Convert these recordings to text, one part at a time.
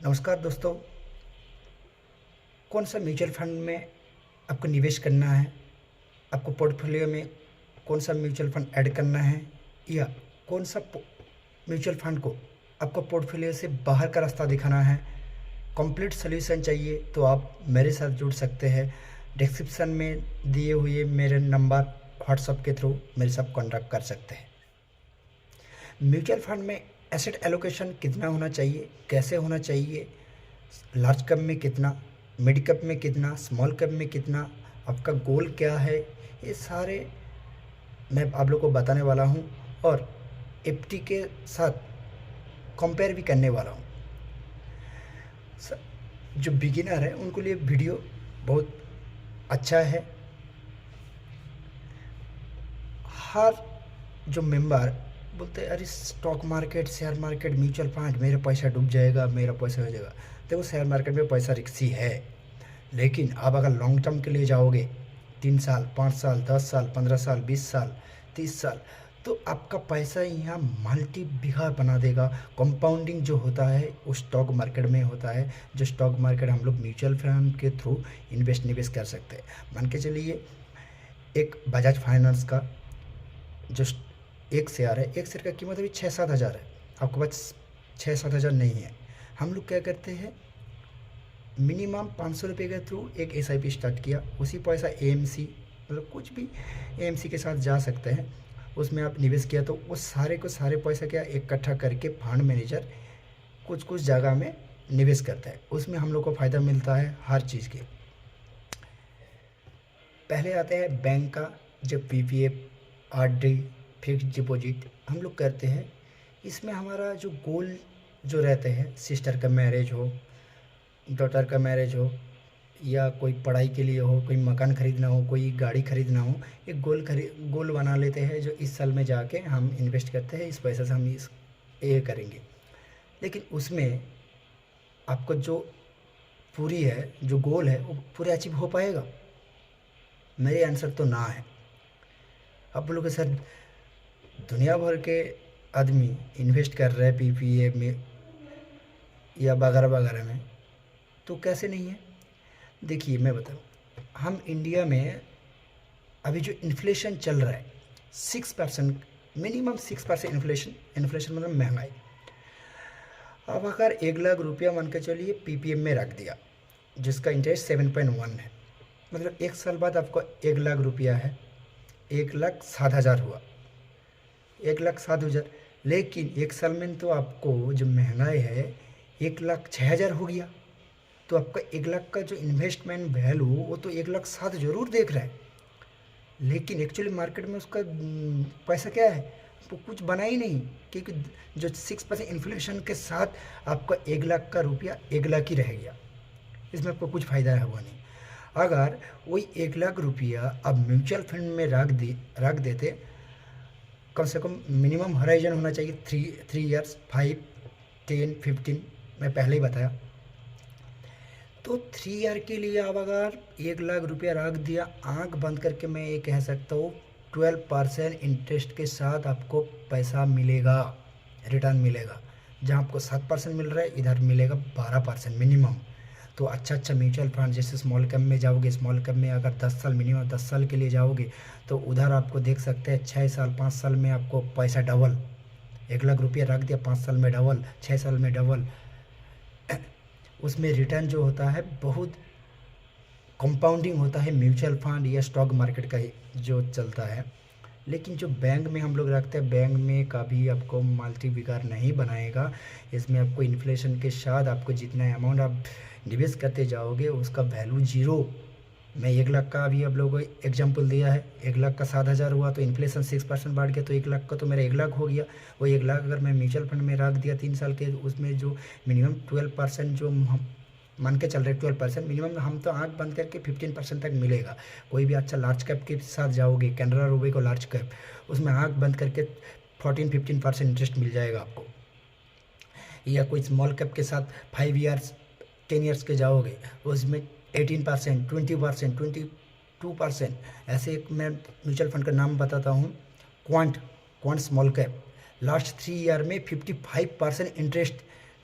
नमस्कार दोस्तों। कौन सा म्यूचुअल फंड में आपको निवेश करना है, आपको पोर्टफोलियो में कौन सा म्यूचुअल फंड ऐड करना है, या कौन सा म्यूचुअल फंड को आपको पोर्टफोलियो से बाहर का रास्ता दिखाना है, कंप्लीट सोल्यूशन चाहिए तो आप मेरे साथ जुड़ सकते हैं। डिस्क्रिप्शन में दिए हुए मेरे नंबर व्हाट्सएप के थ्रू मेरे साथ कॉन्टैक्ट कर सकते हैं। म्यूचुअल फंड में एसेट एलोकेशन कितना होना चाहिए, कैसे होना चाहिए, लार्ज कैप में कितना, मिड कैप में कितना, स्मॉल कैप में कितना, आपका गोल क्या है, ये सारे मैं आप लोग को बताने वाला हूँ और एफडी के साथ कंपेयर भी करने वाला हूँ। जो बिगिनर है उनको लिए वीडियो बहुत अच्छा है। हर जो मेंबर बोलते हैं अरे stock market, share market, mutual fund, मेरा पैसा डूब जाएगा, मेरा पैसा हो जाएगा। देखो, शेयर मार्केट में पैसा रिस्की है, लेकिन आप अगर लॉन्ग टर्म के लिए जाओगे 3 साल, 5 साल, 10 साल, 15 साल, 20 साल, 30 साल, तो आपका पैसा यहाँ मल्टी बिघा बना देगा। कंपाउंडिंग जो होता है वो स्टॉक मार्केट में होता है। जो स्टॉक मार्केट हम लोग म्यूचुअल फंड के थ्रू निवेश कर सकते हैं। मान के चलिए एक बजाज फाइनेंस का जो एक शेयर है, एक शेयर का कीमत अभी 6-7 हज़ार है, आपके पास 6-7 हज़ार नहीं है। हम लोग क्या करते हैं, मिनिमम 500 रुपये के थ्रू एक एसआईपी स्टार्ट किया। उसी पैसा एएमसी, मतलब कुछ भी एएमसी के साथ जा सकते हैं, उसमें आप निवेश किया तो वो सारे को सारे पैसा क्या इकट्ठा करके फंड मैनेजर कुछ कुछ जगह में निवेश करता है। उसमें हम लोग को फ़ायदा मिलता है हर चीज़ के। पहले आते हैं बैंक का, जो पीपीएफ, आरडी, फिक्स्ड डिपॉजिट हम लोग करते हैं। इसमें हमारा जो गोल जो रहते हैं, सिस्टर का मैरिज हो, डॉटर का मैरिज हो, या कोई पढ़ाई के लिए हो, कोई मकान खरीदना हो, कोई गाड़ी खरीदना हो, एक गोल बना लेते हैं जो इस साल में जाके हम इन्वेस्ट करते हैं, इस पैसे से हम इस ये करेंगे। लेकिन उसमें आपको जो पूरी है, जो गोल है, वो पूरे अचीव हो पाएगा? मेरे आंसर तो ना है। आप बोलोगे सर दुनिया भर के आदमी इन्वेस्ट कर रहे हैं पीपीए में या वगैरह वगैरह में, तो कैसे नहीं है? देखिए मैं बताऊँ, हम इंडिया में अभी जो इन्फ्लेशन चल रहा है 6%, मिनिमम 6% इन्फ्लेशन मतलब महंगाई। अब अगर 1 लाख रुपया मान के चलिए पीपीएम में रख दिया, जिसका इंटरेस्ट 7.1 है, मतलब 1 साल बाद आपको 1 लाख रुपया है, 1,07,000 हुआ, 1,07,000। लेकिन 1 साल में तो आपको जो महंगाई है 1,06,000 हो गया। तो आपका 1 लाख का जो इन्वेस्टमेंट वैल्यू वो तो 1,07,000 जरूर देख रहा है, लेकिन एक्चुअली मार्केट में उसका पैसा क्या है, वो कुछ बना ही नहीं, क्योंकि जो 6% इन्फ्लेशन के साथ आपका 1 लाख का रुपया 1 लाख ही रह गया। इसमें आपको कुछ फ़ायदा हुआ नहीं। अगर वही 1 लाख रुपया अब म्यूचुअल फंड में रख देते, कम से कम मिनिमम हराइजन होना चाहिए 3 ईयर्स, 5, 10, 15, मैं पहले ही बताया। तो 3 ईयर के लिए आप अगर 1 लाख रुपया रख दिया, आंख बंद करके मैं ये कह सकता हूँ 12% इंटरेस्ट के साथ आपको पैसा मिलेगा, रिटर्न मिलेगा। जहाँ आपको 7% मिल रहा है, इधर मिलेगा 12% मिनिमम। तो अच्छा म्यूचुअल फंड जैसे स्मॉल कैप में जाओगे, स्मॉल कैप में अगर 10 साल, मिनिमम 10 साल के लिए जाओगे, तो उधर आपको देख सकते हैं 6 साल, 5 साल में आपको पैसा डबल। 1 लाख रुपया रख दिया, 5 साल में डबल, 6 साल में डबल। उसमें रिटर्न जो होता है बहुत कंपाउंडिंग होता है म्यूचुअल फंड या स्टॉक मार्केट का ही जो चलता है। लेकिन जो बैंक में हम लोग रखते हैं, बैंक में कभी आपको मल्टी बिगार नहीं बनाएगा। इसमें आपको इन्फ्लेशन के साथ आपको जितना अमाउंट आप निवेश करते जाओगे उसका वैल्यू जीरो। मैं 1 लाख का अभी आप लोगों को एग्जांपल दिया है, 1 लाख का 7,000 हुआ, तो इन्फ्लेशन 6% बढ़ गया, तो 1 लाख का तो मेरा 1 लाख हो गया। वो 1 लाख अगर मैं म्यूचुअल फंड में रख दिया 3 साल के, उसमें जो मिनिमम 12% जो हम मान के चल रहे 12%, मिनिमम हम तो आंख बंद करके 15% तक मिलेगा। कोई भी अच्छा लार्ज कैप के साथ जाओगे, कैनरा रोबे को लार्ज कैप, उसमें आंख बंद करके 14-15% इंटरेस्ट मिल जाएगा आपको। या कोई स्मॉल कैप के साथ 5 ईयर्स, 10 ईयर्स के जाओगे, उसमें 18%, 20%, 22%। ऐसे एक मैं म्यूचुअल फंड का नाम बताता हूँ, quant small cap, last 3 year में 55% इंटरेस्ट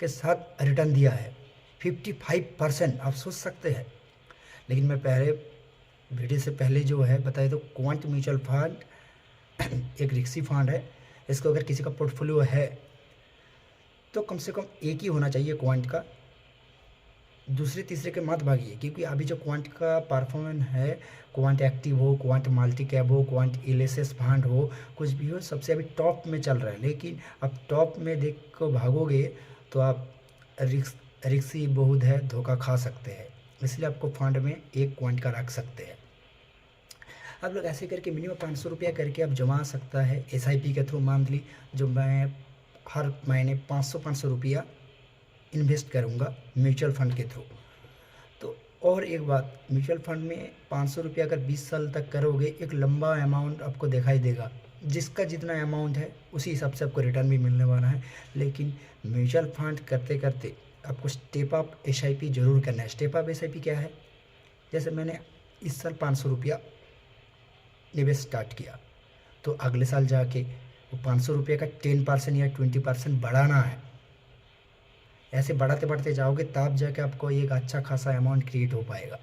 के साथ रिटर्न दिया है। 55% आप सोच सकते हैं। लेकिन मैं पहले वीडियो से पहले जो है बताया तो क्वांट म्यूचुअल फंड एक रिक्सी फंड है। इसको अगर किसी का पोर्टफोलियो है तो कम से कम एक ही होना चाहिए क्वांट का, दूसरे तीसरे के मत भागिए, क्योंकि अभी जो क्वांट का परफॉर्मेंस है, क्वांट एक्टिव हो, क्वांट मल्टी कैप हो, क्वांट एलएसएस फंड हो, कुछ भी हो, सबसे अभी टॉप में चल रहा है। लेकिन अब टॉप में देख को भागोगे तो आप रिक्स ही बहुत है, धोखा खा सकते हैं। इसलिए आपको फंड में एक क्वांट का रख सकते हैं। आप लोग ऐसे करके मिनिमम 500 रुपया करके आप जमा सकता है एसआईपी के थ्रू मंथली। जो मैं हर महीने 500 रुपया इन्वेस्ट करूँगा म्यूचुअल फंड के थ्रू। तो और एक बात, म्यूचुअल फंड में 500 रुपया अगर 20 साल तक करोगे, एक लंबा अमाउंट आपको दिखाई देगा। जिसका जितना अमाउंट है उसी हिसाब से आपको रिटर्न भी मिलने वाला है। लेकिन म्यूचुअल फंड करते करते आपको स्टेप अप एसआईपी ज़रूर करना है। स्टेप अप एसआईपी क्या है? जैसे मैंने इस साल 500 रुपया निवेश स्टार्ट किया, तो अगले साल जाके वो 500 रुपये का 10% या 20% बढ़ाना है। ऐसे बढ़ाते बढ़ते जाओगे तब जाके आपको एक अच्छा खासा अमाउंट क्रिएट हो पाएगा।